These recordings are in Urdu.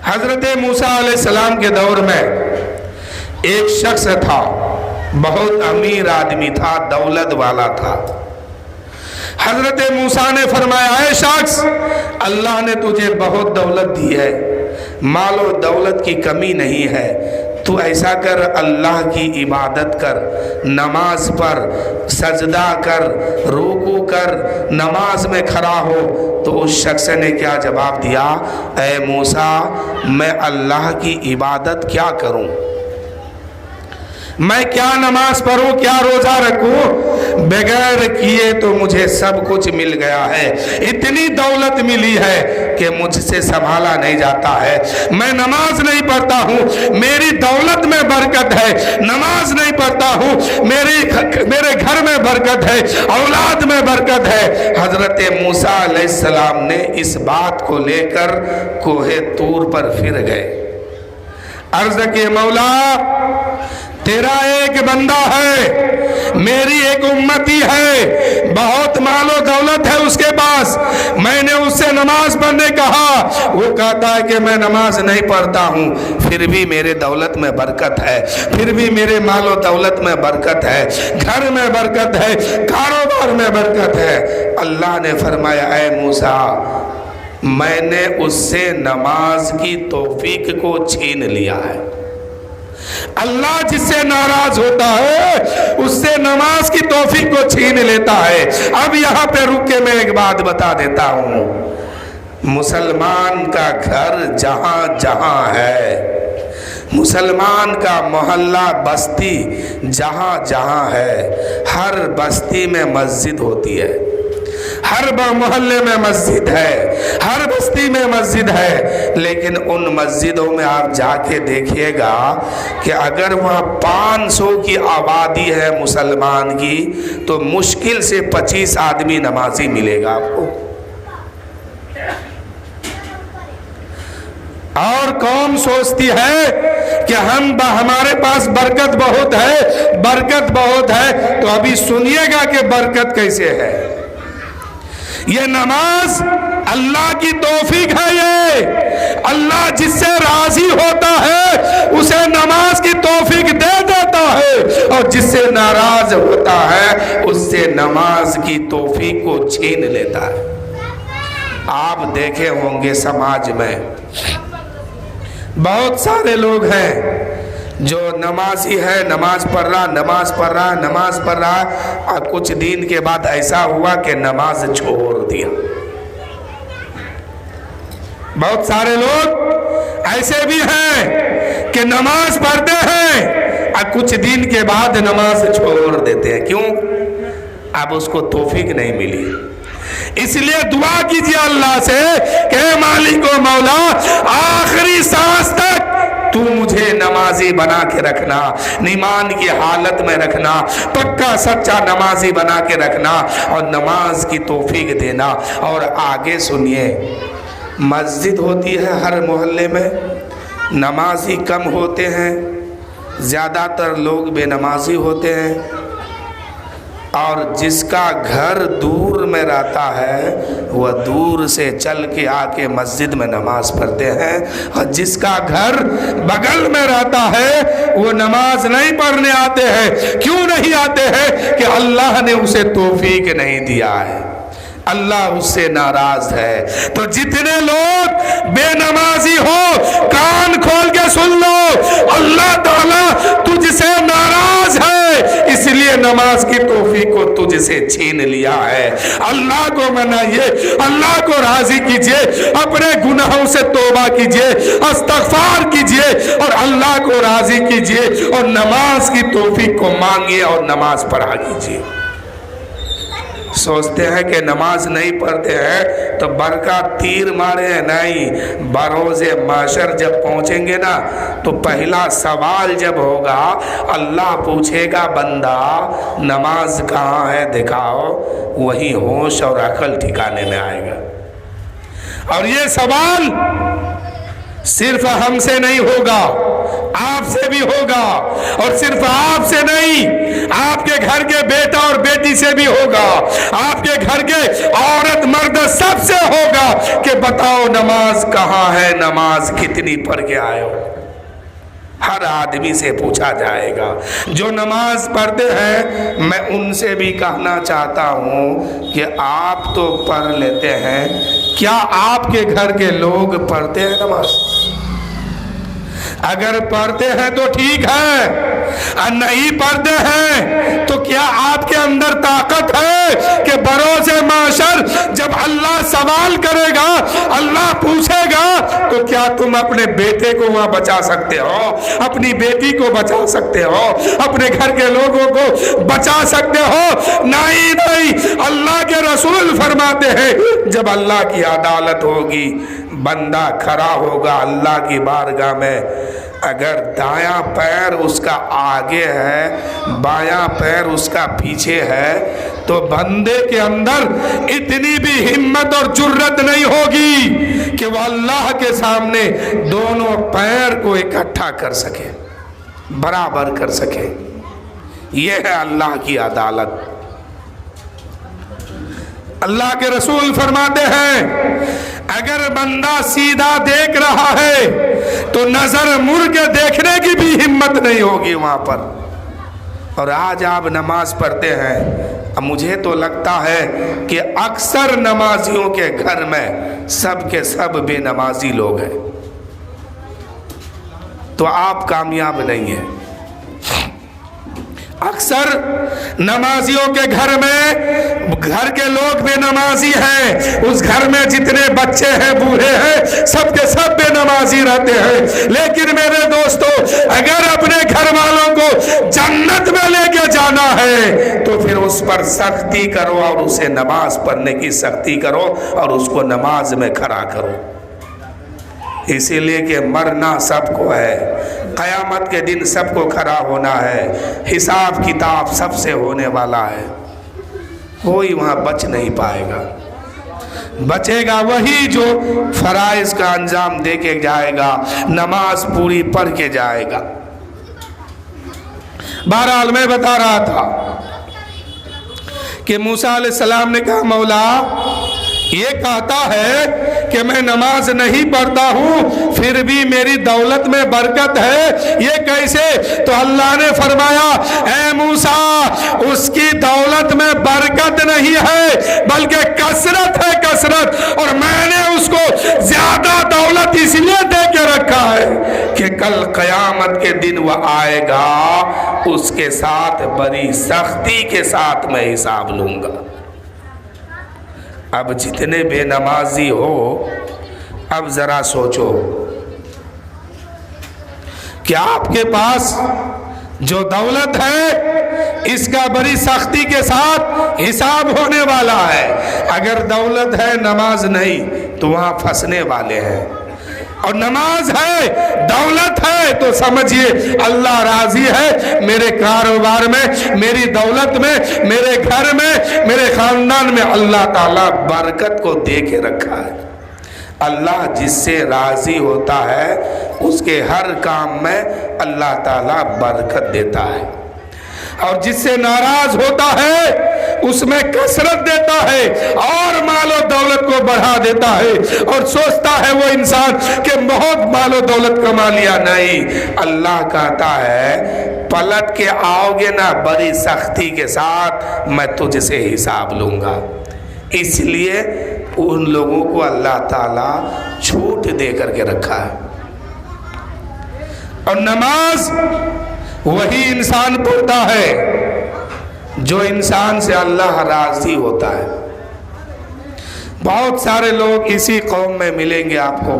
حضرت موسیٰ علیہ السلام کے دور میں ایک شخص تھا، بہت امیر آدمی تھا، دولت والا تھا۔ حضرت موسیٰ نے فرمایا، اے شخص، اللہ نے تجھے بہت دولت دی ہے، مال و دولت کی کمی نہیں ہے، تو ایسا کر، اللہ کی عبادت کر، نماز پر سجدہ کر، رکوع کر، نماز میں کھڑا ہو۔ تو اس شخص نے کیا جواب دیا، اے موسیٰ، میں اللہ کی عبادت کیا کروں، میں کیا نماز پڑھوں، کیا روزہ رکھوں، بغیر کیے تو مجھے سب کچھ مل گیا ہے، اتنی دولت ملی ہے کہ مجھ سے سنبھالا نہیں جاتا ہے، میں نماز نہیں پڑھتا ہوں، میری دولت میں برکت ہے، نماز نہیں پڑھتا ہوں، میرے گھر میں برکت ہے، اولاد میں برکت ہے۔ حضرت موسیٰ علیہ السلام نے اس بات کو لے کر کوہ طور پر پھر گئے، عرض کہ مولا، تیرا ایک بندہ ہے، میری ایک امتی ہے، بہت مال و دولت ہے اس کے پاس، میں نے اس سے نماز پڑھنے کہا، وہ کہتا ہے کہ میں نماز نہیں پڑھتا ہوں، پھر بھی میرے دولت میں برکت ہے، پھر بھی میرے مال و دولت میں برکت ہے، گھر میں برکت ہے، کاروبار میں برکت ہے۔ اللہ نے فرمایا، اے موسیٰ، میں نے اس سے نماز کی توفیق کو چھین لیا ہے۔ اللہ جس سے ناراض ہوتا ہے اس سے نماز کی توفیق کو چھین لیتا ہے۔ اب یہاں پہ رک کے میں ایک بات بتا دیتا ہوں، مسلمان کا گھر جہاں جہاں ہے، مسلمان کا محلہ بستی جہاں جہاں ہے، ہر بستی میں مسجد ہوتی ہے، ہر محلے میں مسجد ہے، ہر بستی میں مسجد ہے، لیکن ان مسجدوں میں آپ جا کے دیکھیے گا کہ اگر وہاں 500 کی آبادی ہے مسلمان کی تو مشکل سے 25 آدمی نمازی ملے گا آپ کو۔ اور قوم سوچتی ہے کہ ہمارے پاس برکت بہت ہے، برکت بہت ہے، تو ابھی سنیے گا کہ برکت کیسے ہے۔ یہ نماز اللہ کی توفیق ہے، یہ اللہ جس سے راضی ہوتا ہے اسے نماز کی توفیق دے دیتا ہے، اور جس سے ناراض ہوتا ہے اس سے نماز کی توفیق کو چھین لیتا ہے۔ آپ دیکھے ہوں گے سماج میں بہت سارے لوگ ہیں جو نمازی ہے، نماز پڑھ رہا، اور کچھ دن کے بعد ایسا ہوا کہ نماز چھوڑ دیا۔ بہت سارے لوگ ایسے بھی ہیں کہ نماز پڑھتے ہیں اور کچھ دن کے بعد نماز چھوڑ دیتے ہیں۔ کیوں؟ اب اس کو توفیق نہیں ملی۔ اس لیے دعا کیجیے اللہ سے کہ اے مالک و مولا، آخری سانس تک تو مجھے نمازی بنا کے رکھنا، ایمان کی حالت میں رکھنا، پکا سچا نمازی بنا کے رکھنا، اور نماز کی توفیق دینا۔ اور آگے سنیے، مسجد ہوتی ہے ہر محلے میں، نمازی کم ہوتے ہیں، زیادہ تر لوگ بے نمازی ہوتے ہیں، اور جس کا گھر دور میں رہتا ہے وہ دور سے چل کے آ کے مسجد میں نماز پڑھتے ہیں، اور جس کا گھر بغل میں رہتا ہے وہ نماز نہیں پڑھنے آتے ہیں۔ کیوں نہیں آتے ہیں؟ کہ اللہ نے اسے توفیق نہیں دیا ہے، اللہ اس سے ناراض ہے۔ تو جتنے لوگ بے نمازی ہو، کان کھول کے سن لو، اللہ تعالیٰ تجھ سے ناراض ہے، اس لیے نماز کی توفیق کو تجھ سے چھین لیا ہے۔ اللہ کو منائیے، اللہ کو راضی کیجئے، اپنے گناہوں سے توبہ کیجئے، استغفار کیجئے، اور اللہ کو راضی کیجئے، اور نماز کی توفیق کو مانگیے اور نماز پڑھا کیجئے۔ سوچتے ہیں کہ نماز نہیں پڑھتے ہیں تو برکات تیر مارے ہیں، نہیں۔ بروز محشر جب پہنچیں گے نا تو پہلا سوال جب ہوگا، اللہ پوچھے گا بندہ نماز کہاں ہے دکھاؤ، وہی ہوش اور عقل ٹھکانے میں آئے گا۔ اور یہ سوال صرف ہم سے نہیں ہوگا، آپ سے بھی ہوگا، اور صرف آپ سے نہیں، آپ کے گھر کے بیٹا اور بیٹی سے بھی ہوگا، آپ کے گھر کے عورت مرد سب سے ہوگا کہ بتاؤ نماز کہاں ہے، نماز کتنی پڑھ کے آئے ہو۔ ہر آدمی سے پوچھا جائے گا۔ جو نماز پڑھتے ہیں میں ان سے بھی کہنا چاہتا ہوں کہ آپ تو پڑھ لیتے ہیں، کیا آپ کے گھر کے لوگ پڑھتے ہیں نماز؟ اگر پڑھتے ہیں تو ٹھیک ہے، اور نہیں پڑھتے ہیں تو کیا آپ کے اندر طاقت ہے کہ بروز محشر جب اللہ سوال کرے گا، اللہ پوچھے گا، تو کیا تم اپنے بیٹے کو وہاں بچا سکتے ہو، اپنی بیٹی کو بچا سکتے ہو، اپنے گھر کے لوگوں کو بچا سکتے ہو؟ نہیں، اللہ کے رسول فرماتے ہیں جب اللہ کی عدالت ہوگی، بندہ کھڑا ہوگا اللہ کی بارگاہ میں، اگر دایاں پیر اس کا آگے ہے، بایاں پیر اس کا پیچھے ہے، تو بندے کے اندر اتنی بھی ہمت اور جرت نہیں ہوگی کہ وہ اللہ کے سامنے دونوں پیر کو اکٹھا کر سکے، برابر کر سکے۔ یہ ہے اللہ کی عدالت۔ اللہ کے رسول فرماتے ہیں اگر بندہ سیدھا دیکھ رہا ہے تو نظر مڑ کے دیکھنے کی بھی ہمت نہیں ہوگی وہاں پر۔ اور آج آپ نماز پڑھتے ہیں، اب مجھے تو لگتا ہے کہ اکثر نمازیوں کے گھر میں سب کے سب بے نمازی لوگ ہیں، تو آپ کامیاب نہیں ہیں۔ اکثر نمازیوں کے گھر میں گھر کے لوگ بے نمازی ہیں، اس گھر میں جتنے بچے ہیں بوڑھے ہیں سب کے سب بے نمازی رہتے ہیں۔ لیکن میرے دوستو، اگر اپنے گھر والوں کو جنت میں لے کے جانا ہے تو پھر اس پر سختی کرو اور اسے نماز پڑھنے کی سختی کرو اور اس کو نماز میں کھڑا کرو، اسی لیے کہ مرنا سب کو ہے، قیامت کے دن سب کو کھڑا ہونا ہے، حساب کتاب سب سے ہونے والا ہے، کوئی وہاں بچ نہیں پائے گا۔ بچے گا وہی جو فرائض کا انجام دے کے جائے گا، نماز پوری پڑھ کے جائے گا۔ بہرحال میں بتا رہا تھا کہ موسیٰ علیہ السلام نے کہا مولا یہ کہتا ہے کہ میں نماز نہیں پڑھتا ہوں پھر بھی میری دولت میں برکت ہے، یہ کیسے؟ تو اللہ نے فرمایا اے موسیٰ اس کی دولت میں برکت نہیں ہے بلکہ کثرت ہے، کثرت، اور میں نے اس کو زیادہ دولت اس لیے دے کے رکھا ہے کہ کل قیامت کے دن وہ آئے گا، اس کے ساتھ بڑی سختی کے ساتھ میں حساب لوں گا۔ اب جتنے بے نمازی ہو، اب ذرا سوچو کہ آپ کے پاس جو دولت ہے اس کا بڑی سختی کے ساتھ حساب ہونے والا ہے، اگر دولت ہے نماز نہیں تو وہاں پھنسنے والے ہیں، اور نماز ہے دولت ہے تو سمجھیے اللہ راضی ہے میرے کاروبار میں، میری دولت میں، میرے گھر میں، میرے خاندان میں اللہ تعالیٰ برکت کو دے کے رکھا ہے۔ اللہ جس سے راضی ہوتا ہے اس کے ہر کام میں اللہ تعالیٰ برکت دیتا ہے، اور جس سے ناراض ہوتا ہے اس میں کثرت دیتا ہے اور مال و دولت کو بڑھا دیتا ہے، اور سوچتا ہے وہ انسان کہ بہت مال و دولت کما لیا، نہیں، اللہ کہتا ہے پلٹ کے آؤ گے نا بڑی سختی کے ساتھ میں تجھ سے حساب لوں گا۔ اس لیے ان لوگوں کو اللہ تعالیٰ چھوٹ دے کر کے رکھا ہے۔ اور نماز وہی انسان پڑھتا ہے جو انسان سے اللہ راضی ہوتا ہے۔ بہت سارے لوگ اسی قوم میں ملیں گے آپ کو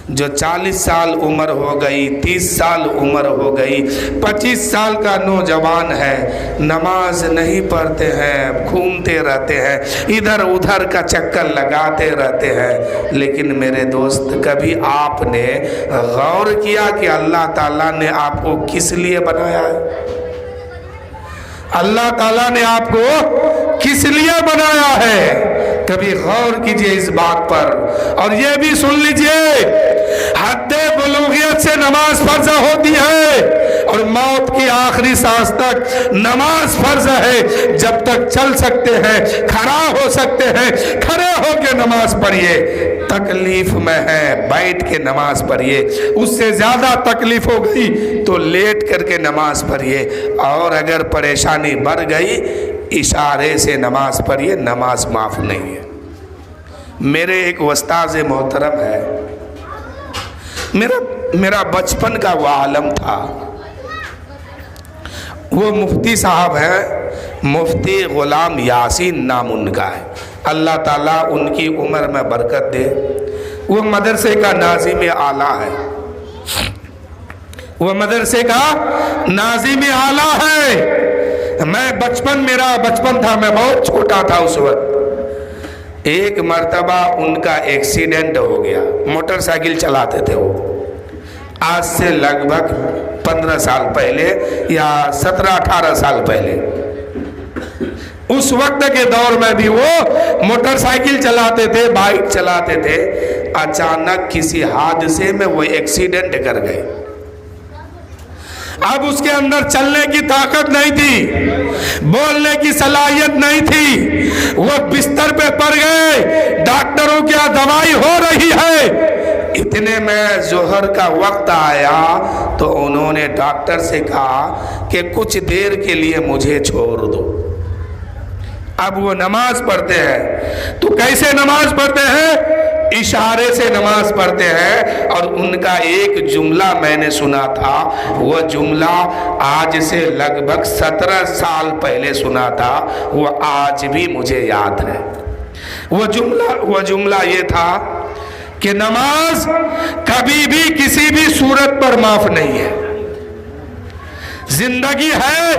جو 40 سال عمر ہو گئی، 30 سال عمر ہو گئی، 25 سال کا نوجوان ہے، نماز نہیں پڑھتے ہیں، گھومتے رہتے ہیں، ادھر ادھر کا چکر لگاتے رہتے ہیں۔ لیکن میرے دوست کبھی آپ نے غور کیا کہ اللہ تعالیٰ نے آپ کو کس لیے بنایا ہے؟ اللہ تعالیٰ نے آپ کو کس لیے بنایا ہے؟ کبھی غور کیجئے اس بات پر، اور یہ بھی سن لیجئے حد بلوغیت سے سے نماز فرض ہوتی ہے اور موت کی آخری سانس تک نماز فرض ہے. جب تک چل سکتے ہیں, کھڑا ہو سکتے ہیں, کھڑے ہو کے نماز پڑھیے. تکلیف میں ہے بیٹھ کے نماز پڑھیے, اس سے زیادہ تکلیف ہو گئی تو لیٹ کر کے نماز پڑھیے, اور اگر پریشانی بڑھ گئی اشارے سے نماز پڑھیے, نماز معاف نہیں ہے. میرے ایک استاد محترم ہے, میرا بچپن کا وہ عالم تھا, وہ مفتی صاحب ہیں, مفتی غلام یاسین نام ان کا ہے. اللہ تعالیٰ ان کی عمر میں برکت دے. وہ مدرسے کا ناظم اعلیٰ ہے, وہ مدرسے کا ناظم اعلیٰ ہے. میرا بچپن تھا, میں بہت چھوٹا تھا اس وقت. ایک مرتبہ ان کا ایکسیڈنٹ ہو گیا, موٹر سائیکل چلاتے تھے وہ, آج سے لگ بھگ 15 سال پہلے یا 17-18 سال پہلے. اس وقت کے دور میں بھی وہ موٹر سائیکل چلاتے تھے, بائک چلاتے تھے. اچانک کسی حادثے میں وہ ایکسیڈنٹ کر گئے. اب اس کے اندر چلنے کی طاقت نہیں تھی, بولنے کی صلاحیت نہیں تھی, وہ بستر پہ پڑ گئے. ڈاکٹروں کیا دوائی ہو رہی ہے. اتنے میں ظہر کا وقت آیا تو انہوں نے ڈاکٹر سے کہا کہ کچھ دیر کے لیے مجھے چھوڑ دو. اب وہ نماز پڑھتے ہیں تو کیسے نماز پڑھتے ہیں؟ اشارے سے نماز پڑھتے ہیں. اور ان کا ایک جملہ میں نے سنا تھا, وہ جملہ آج سے لگ بھگ 17 سال پہلے سنا تھا, وہ آج بھی مجھے یاد ہے. وہ جملہ یہ تھا کہ نماز کبھی بھی کسی بھی صورت پر معاف نہیں ہے. زندگی ہے,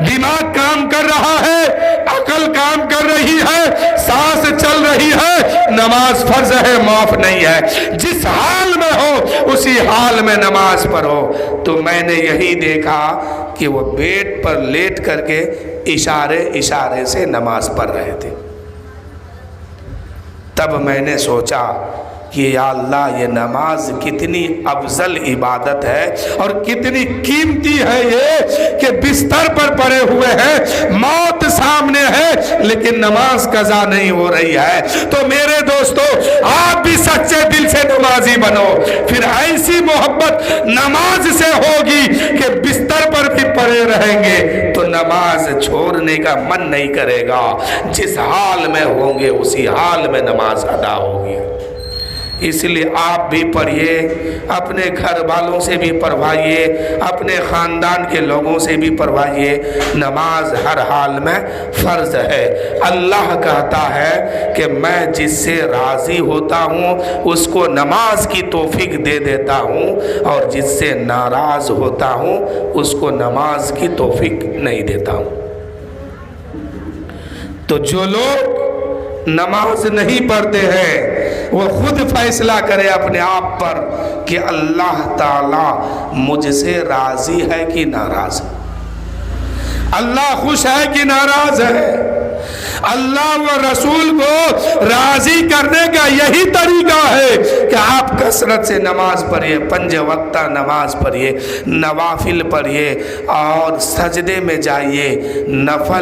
دماغ کام کر رہا ہے, عقل کام کر رہی ہے, سانس چل رہی ہے, نماز فرض ہے, معاف نہیں ہے. جس حال میں ہو اسی حال میں نماز پڑھو. تو میں نے یہی دیکھا کہ وہ بیڈ پر لیٹ کر کے اشارے سے نماز پڑھ رہے تھے. تب میں نے سوچا کہ یا اللہ, یہ نماز کتنی افضل عبادت ہے اور کتنی قیمتی ہے یہ کہ بستر پر پڑے ہوئے ہیں, موت سامنے ہے, لیکن نماز قضا نہیں ہو رہی ہے. تو میرے دوستو, آپ بھی سچے دل سے نمازی بنو, پھر ایسی محبت نماز سے ہوگی کہ بستر پر بھی پڑے رہیں گے تو نماز چھوڑنے کا من نہیں کرے گا. جس حال میں ہوں گے اسی حال میں نماز ادا ہوگی. اس لیے آپ بھی پڑھیے, اپنے گھر والوں سے بھی پڑھوائیے, اپنے خاندان کے لوگوں سے بھی پڑھوائیے. نماز ہر حال میں فرض ہے. اللہ کہتا ہے کہ میں جس سے راضی ہوتا ہوں اس کو نماز کی توفیق دے دیتا ہوں, اور جس سے ناراض ہوتا ہوں اس کو نماز کی توفیق نہیں دیتا ہوں. تو جو لوگ نماز نہیں پڑھتے ہیں وہ خود فیصلہ کرے اپنے آپ پر کہ اللہ تعالی مجھ سے راضی ہے کہ ناراض ہے, اللہ خوش ہے کہ ناراض ہے. اللہ و رسول کو راضی کرنے کا یہی طریقہ ہے کہ آپ کثرت سے نماز پڑھیے, 5 وقتہ نماز پڑھیے, نوافل پڑھیے, اور سجدے میں جائیے, نفل